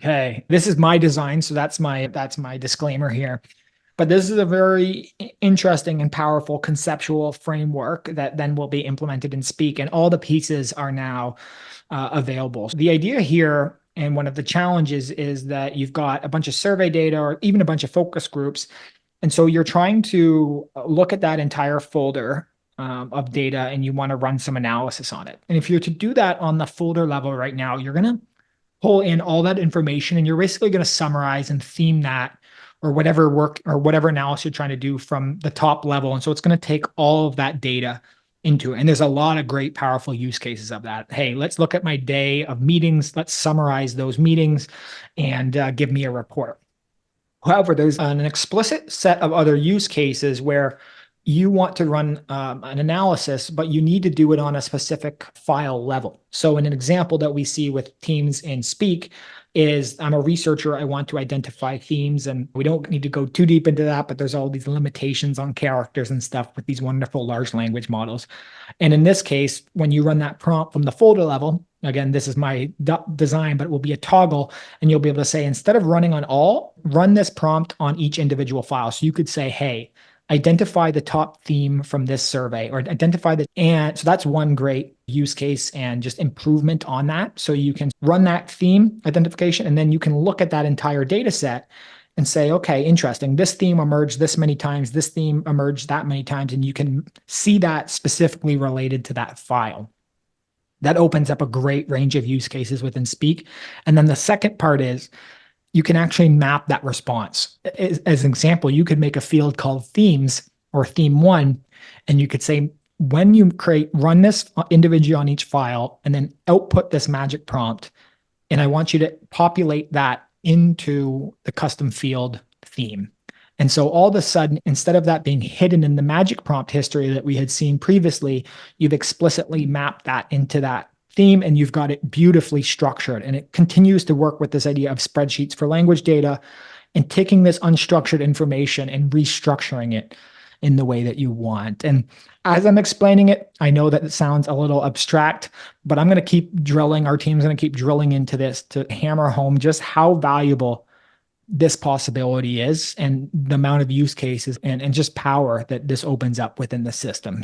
Okay, this is my design, so that's my disclaimer here. But this is a very interesting and powerful conceptual framework that then will be implemented in Speak, and all the pieces are now available. So the idea here, and one of the challenges, is that you've got a bunch of survey data or even a bunch of focus groups, and so you're trying to look at that entire folder of data, and you want to run some analysis on it. And if you're to do that on the folder level right now, you're going to pull in all that information and you're basically going to summarize and theme that or whatever work or whatever analysis you're trying to do from the top level. And so it's going to take all of that data into it. And there's a lot of great, powerful use cases of that. Hey, let's look at my day of meetings. Let's summarize those meetings and give me a report. However, there's an explicit set of other use cases where you want to run an analysis, but you need to do it on a specific file level. So in an example that we see with Teams in Speak is I'm a researcher, I want to identify themes, and we don't need to go too deep into that, but there's all these limitations on characters and stuff with these wonderful large language models. And in this case, when you run that prompt from the folder level, again, this is my design, but it will be a toggle, and you'll be able to say, instead of running on all, run this prompt on each individual file. So you could say, hey, identify the top theme from this survey or identify the, and so that's one great use case and just improvement on that. So you can run that theme identification, and then you can look at that entire data set and say, okay, interesting. This theme emerged this many times. This theme emerged that many times. And you can see that specifically related to that file. That opens up a great range of use cases within Speak. And then the second part is, you can actually map that response. As an example, you could make a field called themes or theme one, and you could say, when you run this individually on each file and then output this magic prompt, and I want you to populate that into the custom field theme. And so all of a sudden, instead of that being hidden in the magic prompt history that we had seen previously, you've explicitly mapped that into that theme, and you've got it beautifully structured. And it continues to work with this idea of spreadsheets for language data and taking this unstructured information and restructuring it in the way that you want. And as I'm explaining it, I know that it sounds a little abstract, but I'm going to keep drilling. Our team's going to keep drilling into this to hammer home just how valuable this possibility is and the amount of use cases and just power that this opens up within the system.